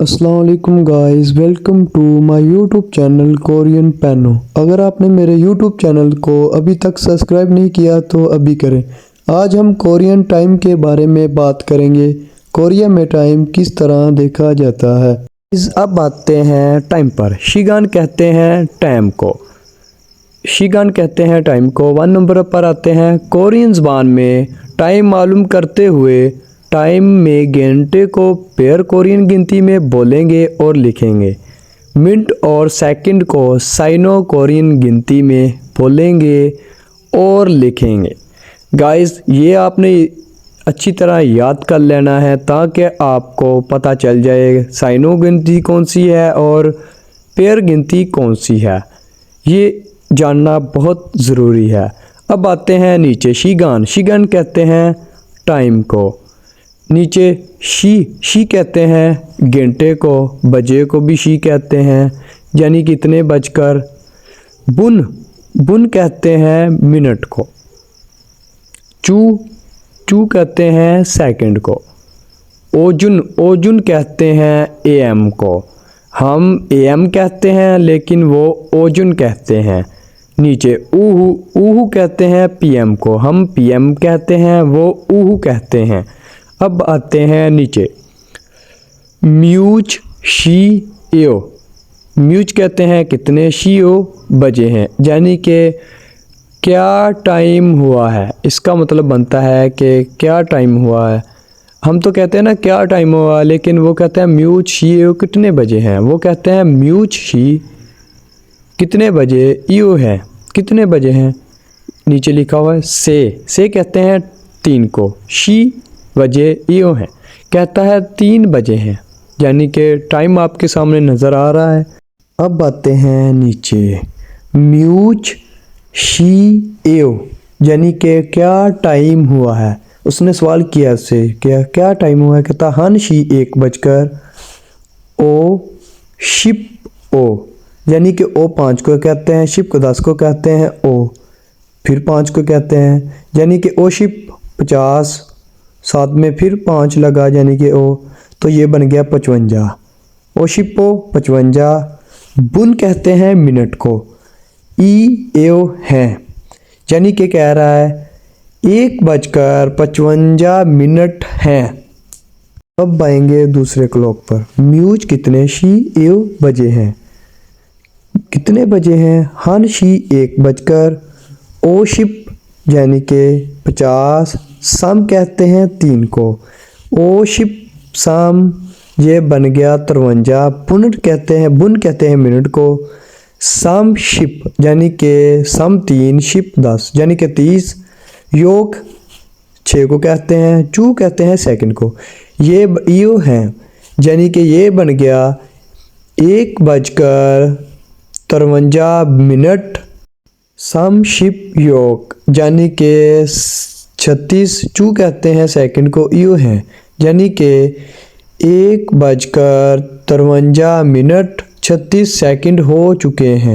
अस्सलाम वालेकुम guys, welcome to my YouTube channel Korean पैनो। अगर आपने मेरे यूट्यूब चैनल को अभी तक सब्सक्राइब नहीं किया तो अभी करें। आज हम कोरियन टाइम के बारे में बात करेंगे। कोरिया में टाइम किस तरह देखा जाता है। अब आते हैं टाइम पर। शिगान कहते हैं टाइम को। शिगान कहते हैं टाइम को। 1 नंबर पर आते हैं। कोरियन ज़बान में टाइम मालूम करते हुए टाइम में घंटे को पेयर कोरियन गिनती में बोलेंगे और लिखेंगे। मिनट और सेकंड को साइनो कोरियन गिनती में बोलेंगे और लिखेंगे। गाइस, ये आपने अच्छी तरह याद कर लेना है ताकि आपको पता चल जाए साइनो गिनती कौन सी है और पेयर गिनती कौन सी है। ये जानना बहुत ज़रूरी है। अब आते हैं नीचे। शिगान। शिगान कहते हैं टाइम को। नीचे शी कहते हैं घंटे को। बजे को भी शी कहते हैं, यानी कितने बजकर। बुन कहते हैं मिनट को। चू कहते हैं सेकंड को। ओजुन कहते हैं एएम को। हम एएम कहते हैं लेकिन वो ओजुन कहते हैं। नीचे ऊहू कहते हैं पीएम को। हम पीएम कहते हैं, वो ऊहू कहते हैं। अब आते हैं नीचे। म्यूच शी एओ। म्यूच कहते हैं कितने, शीओ बजे हैं, यानी कि क्या टाइम हुआ है। इसका मतलब बनता है कि क्या टाइम हुआ है। हम तो कहते हैं ना क्या टाइम हुआ, लेकिन वो कहते हैं म्यूच शी एओ कितने बजे हैं। वो कहते हैं म्यूच शी कितने बजे ईओ है, कितने बजे हैं। नीचे लिखा हुआ है से कहते हैं 3 को। शी बजे ईओ है, कहता है 3 बजे हैं, यानी कि टाइम आपके सामने नज़र आ रहा है। अब आते हैं नीचे। म्यूच शी एओ, यानी कि क्या टाइम हुआ है। उसने सवाल किया उससे क्या टाइम हुआ है। कहता हन शी 1 बजकर। ओ शिप ओ, यानी कि ओ 5 को कहते हैं, शिप को 10 को कहते हैं, ओ फिर 5 को कहते हैं, यानी कि ओ शिप 50, साथ में फिर 5 लगा यानी कि ओ, तो ये बन गया 55। ओ शिपो 55। बुन कहते हैं मिनट को। ई एओ है, यानी कि कह रहा है 1:55 हैं। अब आएंगे दूसरे क्लॉक पर। म्यूज कितने, शी एओ बजे हैं, कितने बजे हैं। हन शी 1 बजकर। ओ शिप यानी कि 50। सम कहते हैं 3 को। ओ शिप सम, ये बन गया 53। बुन कहते हैं मिनट को। सम शिप यानी कि सम 3, शिप 10 यानी कि 30। योग 6 को कहते हैं। चू कहते हैं सेकंड को। ये ईओ है, यानी कि ये बन गया 1:53। सम शिप योग यानी कि 36। चू कहते हैं सेकंड को। ईओ है, यानी कि 1:53 36 हो चुके हैं।